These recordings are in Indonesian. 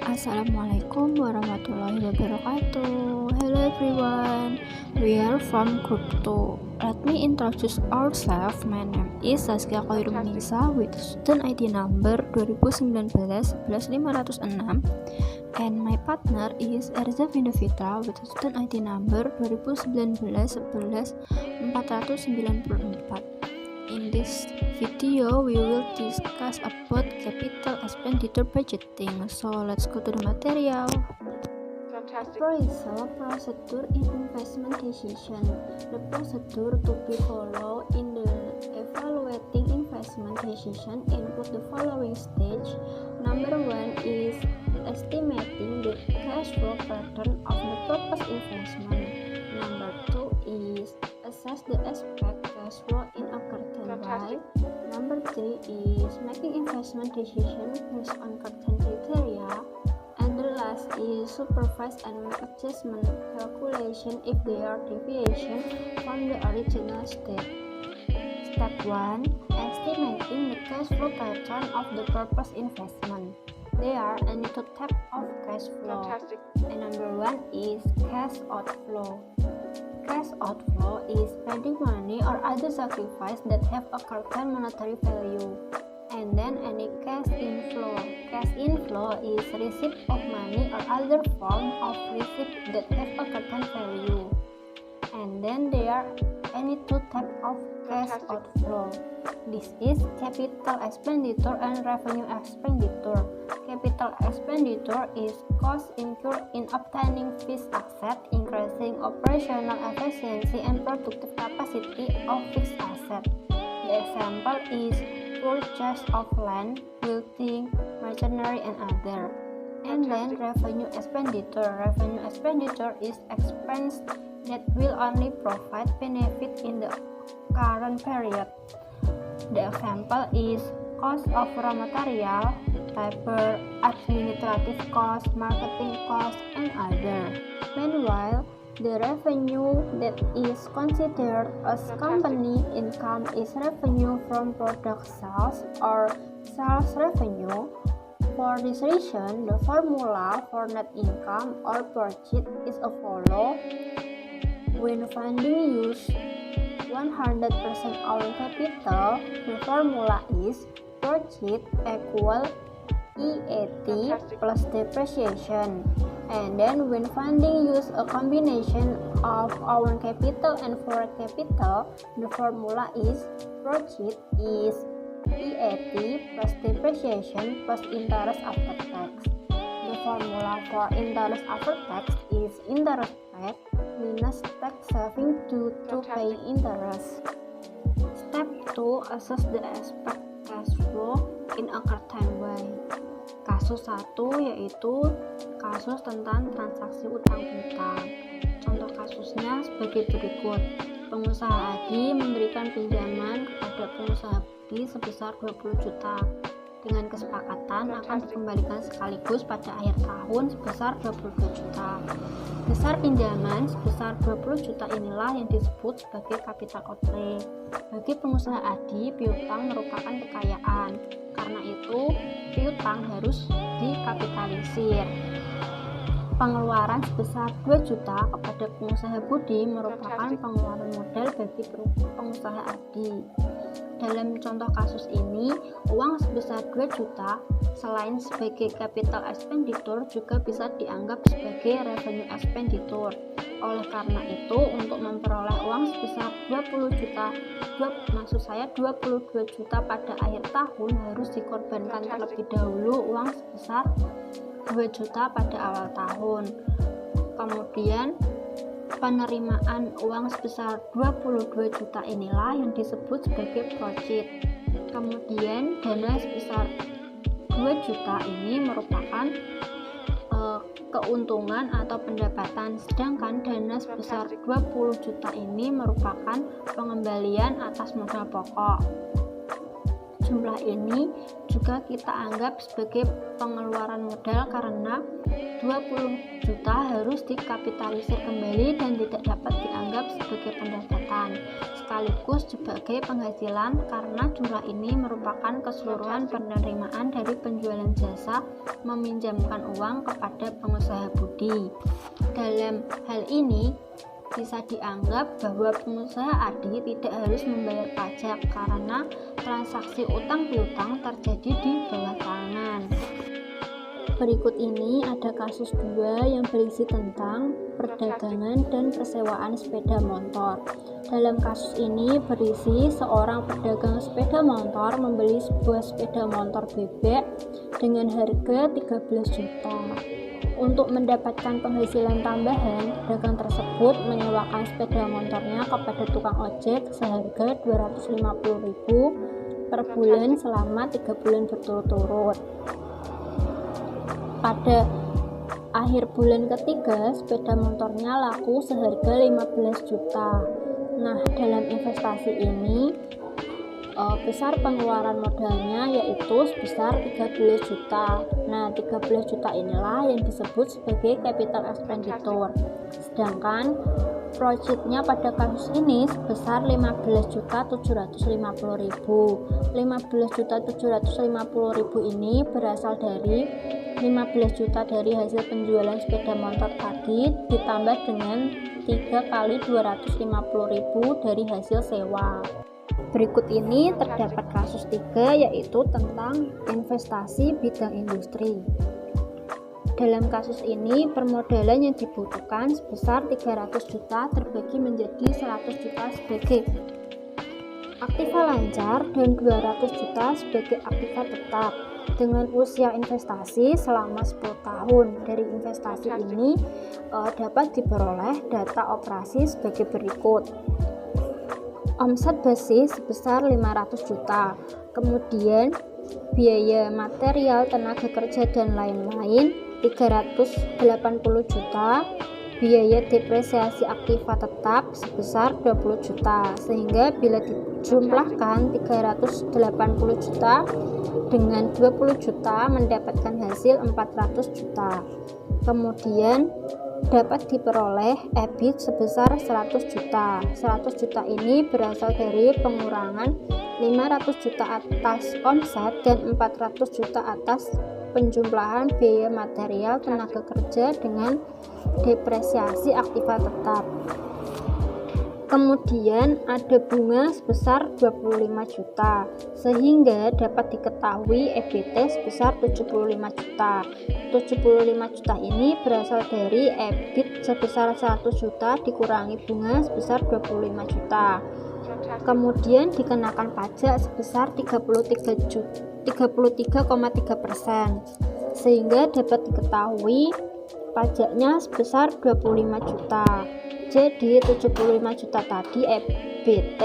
Assalamualaikum warahmatullahi wabarakatuh. Hello everyone, we are from Group 2. Let me introduce ourselves. My name is Saskia Khairunisa with student ID number 2019-11506 and my partner is Erza Vindovitra with student ID number 2019-11494. In this video, we will discuss about capital expenditure budgeting. So let's go to the material. Appraisal procedure in investment decision. The procedure to be followed in the evaluating investment decision include the following stage. Number 1 is estimating the cash flow pattern of the proposed investment. Number 2 is assess the expected cash flow in a certain way. Number 3 is making investment decision based on certain criteria. And the last is supervise and make adjustment calculation if there are deviation from the original state. Step 1. Estimating the cash flow pattern of the proposed investment. There are any two types of cash flow. And number 1 is cash outflow. Cash outflow is spending money or other sacrifice that have a certain monetary value. And then any cash inflow. Cash inflow is receipt of money or other form of receipt that have a certain value. And then there are any two types of cash outflow. This is capital expenditure and revenue expenditure. Capital expenditure is cost incurred in obtaining fixed asset, increasing operational efficiency and productive capacity of fixed asset. The example is purchase of land, building, machinery, and other. And then revenue expenditure. Revenue expenditure is expense that will only provide benefit in the current period. The example is cost of raw material, labor, administrative cost, marketing cost, and other. Meanwhile, the revenue that is considered as company income is revenue from product sales or sales revenue. For this reason, the formula for net income or profit is as follows. When funding use 100% own capital, the formula is profit equal EAT plus depreciation. And then when funding use a combination of own capital and foreign capital, the formula is profit is EAT plus depreciation plus interest after tax. The formula for interest after tax is interest paid minus tax saving due to paying interest. Step 2. Assess the expected cash flow in a certain way. Kasus 1 yaitu kasus tentang transaksi utang piutang. Contoh kasusnya sebagai berikut. Pengusaha Adi memberikan pinjaman kepada pengusaha B sebesar 20 juta. Dengan kesepakatan akan dikembalikan sekaligus pada akhir tahun sebesar 22 juta. Besar pinjaman sebesar 20 juta inilah yang disebut sebagai capital outlay. Bagi pengusaha Adi, piutang merupakan kekayaan. Karena itu, piutang harus dikapitalisir. Pengeluaran sebesar 2 juta kepada pengusaha Budi merupakan pengeluaran modal bagi pengusaha Adi. Dalam contoh kasus ini, uang sebesar 2 juta selain sebagai capital expenditure juga bisa dianggap sebagai revenue expenditure. Oleh karena itu, untuk memperoleh uang sebesar 22 juta pada akhir tahun harus dikorbankan terlebih dahulu uang sebesar 2 juta pada awal tahun. Kemudian penerimaan uang sebesar 22 juta inilah yang disebut sebagai profit. Kemudian dana sebesar 2 juta ini merupakan keuntungan atau pendapatan, sedangkan dana sebesar 20 juta ini merupakan pengembalian atas modal pokok. Jumlah ini juga kita anggap sebagai pengeluaran modal karena 20 juta harus dikapitalisir kembali dan tidak dapat dianggap sebagai pendapatan sekaligus sebagai penghasilan karena jumlah ini merupakan keseluruhan penerimaan dari penjualan jasa meminjamkan uang kepada pengusaha budi. Dalam hal ini bisa dianggap bahwa pengusaha Adi tidak harus membayar pajak karena transaksi utang piutang terjadi di bawah tangan. Berikut ini ada kasus 2 yang berisi tentang perdagangan dan persewaan sepeda motor. Dalam kasus ini berisi seorang pedagang sepeda motor membeli sebuah sepeda motor bebek dengan harga 13 juta. Untuk mendapatkan penghasilan tambahan, pedagang tersebut menyewakan sepeda motornya kepada tukang ojek seharga 250.000 per bulan selama 3 bulan berturut-turut. Pada akhir bulan ketiga, sepeda motornya laku seharga 15 juta. Nah, dalam investasi ini besar pengeluaran modalnya yaitu sebesar 13 juta. Nah, 13 juta inilah yang disebut sebagai capital expenditure. Sedangkan profitnya pada kasus ini sebesar 15.750.000. 15.750.000 ini berasal dari 15 juta dari hasil penjualan sepeda motor tadi ditambah dengan 3 kali 250.000 dari hasil sewa. Berikut ini terdapat kasus 3 yaitu tentang investasi bidang industri. Dalam kasus ini permodalan yang dibutuhkan sebesar 300 juta terbagi menjadi 100 juta sebagai aktiva lancar dan 200 juta sebagai aktiva tetap dengan usia investasi selama 10 tahun. Dari investasi ini dapat diperoleh data operasi sebagai berikut. Omset bersih sebesar 500 juta, kemudian biaya material, tenaga kerja dan lain-lain 380 juta, biaya depresiasi aktiva tetap sebesar 20 juta, sehingga bila dijumlahkan 380 juta dengan 20 juta mendapatkan hasil 400 juta. Kemudian dapat diperoleh EBIT sebesar 100 juta. 100 juta ini berasal dari pengurangan 500 juta atas omset dan 400 juta atas penjumlahan biaya material, tenaga kerja dengan depresiasi aktiva tetap. Kemudian ada bunga sebesar 25 juta sehingga dapat diketahui EBT sebesar 75 juta. 75 juta ini berasal dari EBIT sebesar 100 juta dikurangi bunga sebesar 25 juta. Kemudian dikenakan pajak sebesar 33,3% sehingga dapat diketahui pajaknya sebesar 25 juta. Jadi 75 juta tadi EBT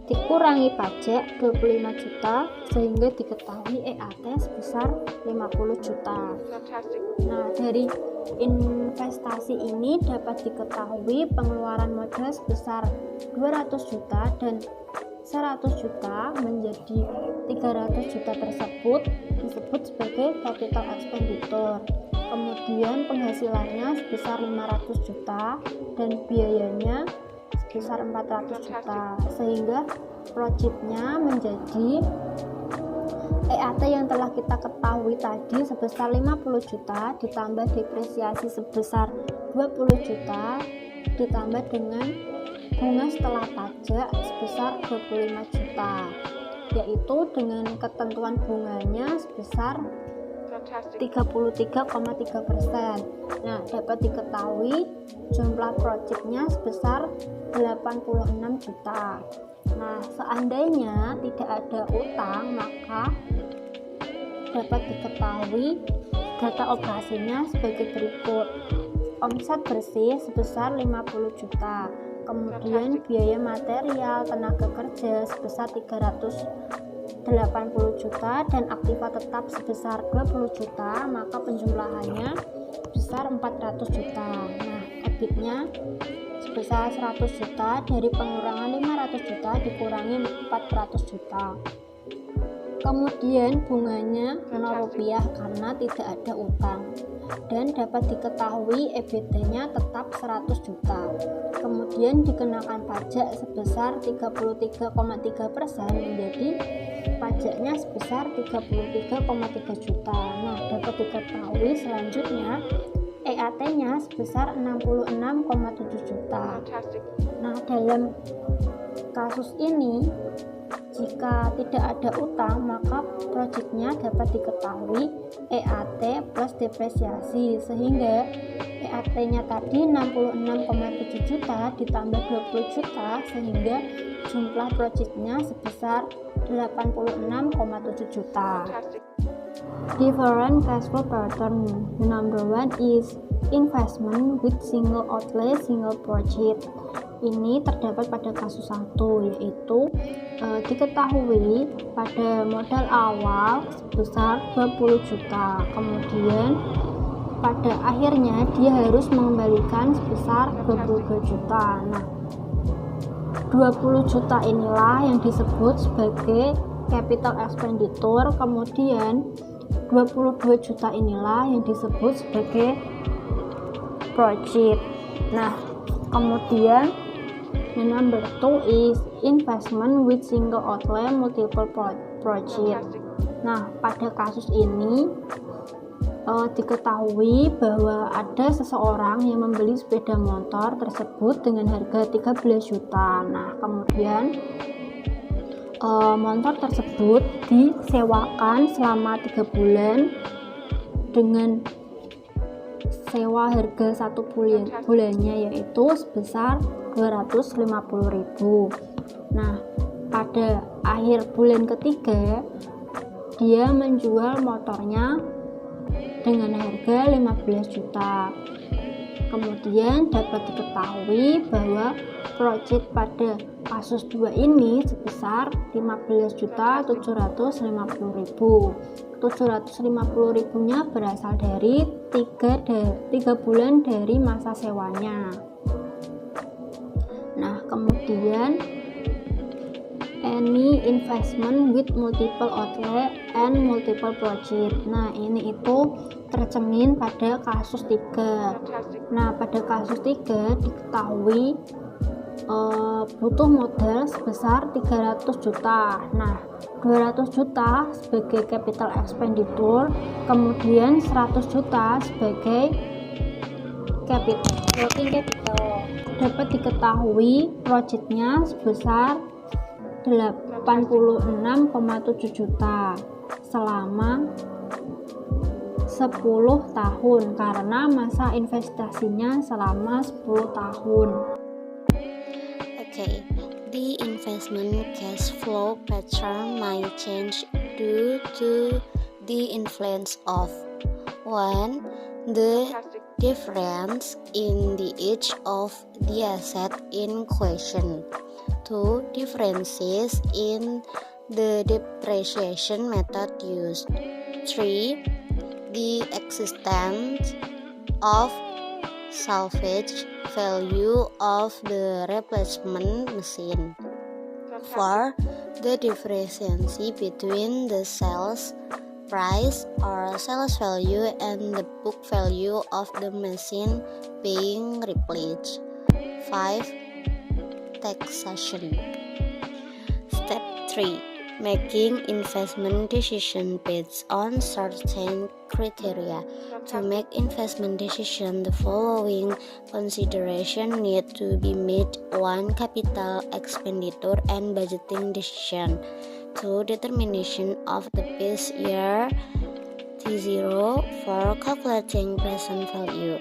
dikurangi pajak 25 juta sehingga diketahui EAT sebesar 50 juta. Nah, dari investasi ini dapat diketahui pengeluaran modal sebesar 200 juta dan 100 juta menjadi 300 juta tersebut disebut sebagai capital expenditure. Kemudian penghasilannya sebesar 500 juta dan biayanya sebesar 400 juta sehingga profitnya menjadi EAT yang telah kita ketahui tadi sebesar 50 juta ditambah depresiasi sebesar 20 juta ditambah dengan bunga setelah pajak sebesar 25 juta, yaitu dengan ketentuan bunganya sebesar 33,3%. Nah, dapat diketahui jumlah profitnya sebesar 86 juta. Nah, seandainya tidak ada utang, maka dapat diketahui data operasinya sebagai berikut. Omset bersih sebesar 50 juta. Kemudian biaya material, tenaga kerja sebesar 380 juta dan aktiva tetap sebesar 20 juta, maka penjumlahannya sebesar 400 juta. Nah, EBIT-nya sebesar 100 juta dari pengurangan 500 juta dikurangi 400 juta. Kemudian bunganya Rp0 karena tidak ada utang. Dan dapat diketahui EBITDA-nya tetap 100 juta. Kemudian dikenakan pajak sebesar 33,3% menjadi pajaknya sebesar 33,3 juta. Nah, dapat diketahui selanjutnya EAT-nya sebesar 66,7 juta. Nah, dalam kasus ini jika tidak ada utang, maka proyeknya dapat diketahui EAT plus depresiasi, sehingga EAT-nya tadi 66,7 juta ditambah 20 juta, sehingga jumlah proyeknya sebesar 86,7 juta. Different cash flow pattern. The number one is investment with single outlay, single project. Ini terdapat pada kasus 1, yaitu diketahui pada modal awal sebesar 20 juta. Kemudian pada akhirnya dia harus mengembalikan sebesar 22 juta. Nah, 20 juta inilah yang disebut sebagai capital expenditure. Kemudian 22 juta inilah yang disebut sebagai project. Nah, kemudian the number 2 is investment with single outlay, multiple project. Nah, pada kasus ini diketahui bahwa ada seseorang yang membeli sepeda motor tersebut dengan harga 13 juta. Nah, kemudian motor tersebut disewakan selama 3 bulan dengan sewa harga 1 bulannya yaitu sebesar 250.000. Nah, pada akhir bulan ketiga dia menjual motornya dengan harga 15 juta. Kemudian dapat diketahui bahwa proyek pada kasus 2 ini sebesar 15.750.000. 750.000-nya berasal dari 3 bulan dari masa sewanya. Nah, kemudian any investment with multiple outlay and multiple project. Nah, ini itu tercermin pada kasus 3. Nah, pada kasus 3 diketahui butuh modal sebesar 300 juta. Nah, 200 juta sebagai capital expenditure, kemudian 100 juta sebagai working capital. Dapat diketahui proyeknya sebesar 86,7 juta selama 10 tahun karena masa investasinya selama 10 tahun. Okay, the investment cash flow pattern might change due to the influence of 1. The difference in the age of the asset in question. 2. Differences in the depreciation method used. 3. The existence of salvage value of the replacement machine. 4. The difference between the sales price or sales value and the book value of the machine being replaced. 5. Taxation. Step 3. Making investment decision based on certain criteria. To make investment decision, the following consideration need to be made. 1. Capital expenditure and budgeting decision. 2. Determination of the base year T0 for calculating present value.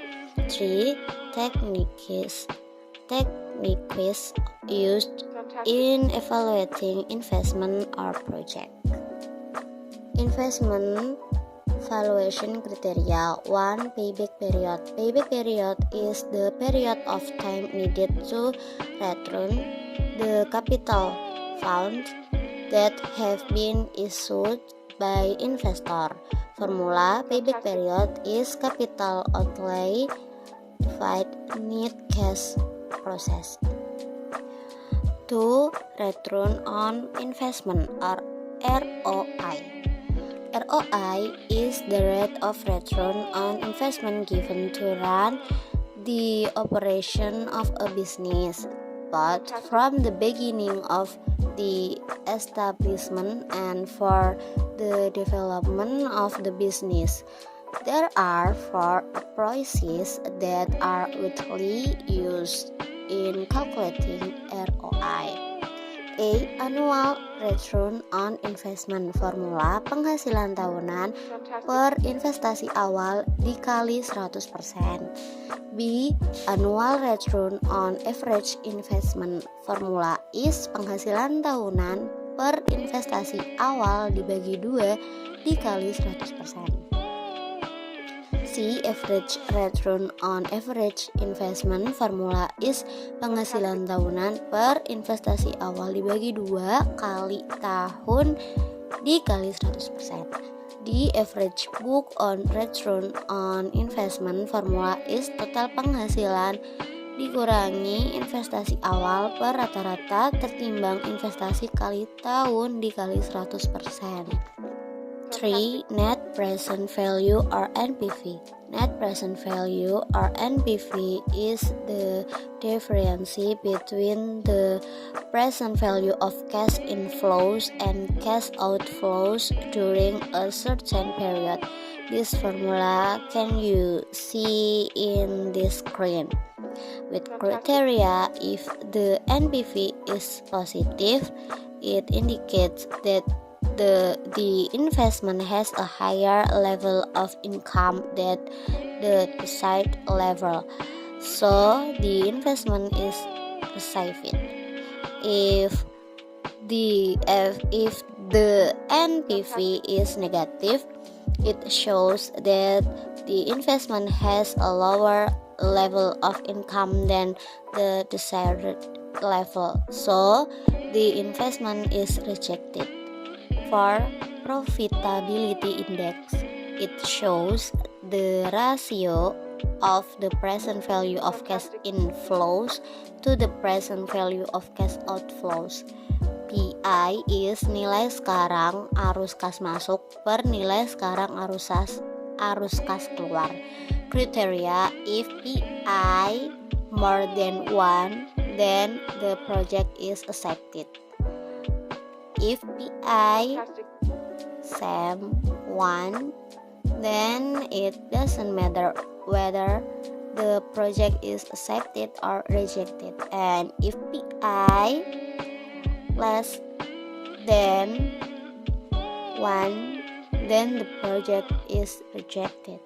3. Techniques used in evaluating investment or project. Investment valuation criteria. 1. Payback period. Payback period is the period of time needed to return the capital funds that have been issued by investor. Formula: payback period is capital outlay divided net cash process. 2. Return on investment or ROI. ROI is the rate of return on investment given to run the operation of a business, but from the beginning of the establishment and for the development of the business. There are four approaches that are widely used in calculating ROI. A. Annual return on investment, formula penghasilan tahunan per investasi awal dikali 100%. B. Annual return on average investment, formula is penghasilan tahunan per investasi awal dibagi 2 dikali 100%. C. Average return on average investment, formula is penghasilan tahunan per investasi awal dibagi 2 kali tahun dikali 100%. D. Average book on return on investment, formula is total penghasilan dikurangi investasi awal per rata-rata tertimbang investasi kali tahun dikali 100%. 3. Net present value or NPV. Net present value or NPV is the difference between the present value of cash inflows and cash outflows during a certain period. This formula can you see in this screen. With criteria, if the NPV is positive, it indicates that the investment has a higher level of income than the desired level, so the investment is safe. If the NPV is negative, it shows that the investment has a lower level of income than the desired level, so the investment is rejected. For profitability index, it shows the ratio of the present value of cash inflows to the present value of cash outflows. PI is nilai sekarang arus kas masuk per nilai sekarang arus kas keluar. Criteria: if PI more than 1, then the project is accepted. If PI same 1, then it doesn't matter whether the project is accepted or rejected. And if PI less than 1, then the project is rejected.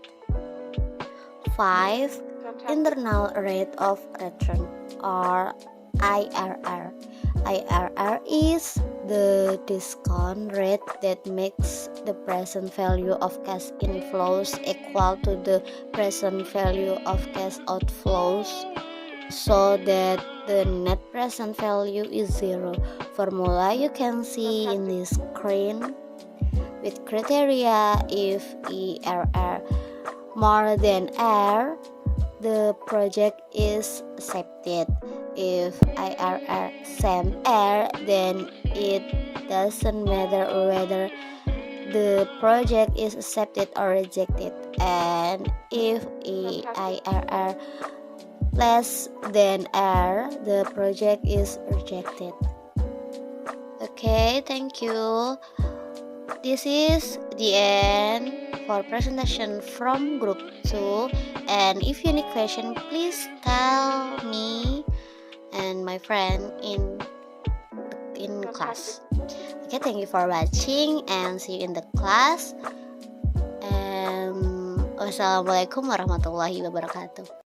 5. Internal rate of return or IRR. IRR is the discount rate that makes the present value of cash inflows equal to the present value of cash outflows, so that the net present value is 0. Formula you can see in this screen. With criteria, if IRR more than R, the project is accepted. If IRR same R, then it doesn't matter whether the project is accepted or rejected. And if IRR less than R, the project is rejected. Okay, thank you. This is the end for presentation from group 2, and if you need question, please tell me and my friend in class. Okay, thank you for watching and see you in the class. And wassalamualaikum warahmatullahi wabarakatuh.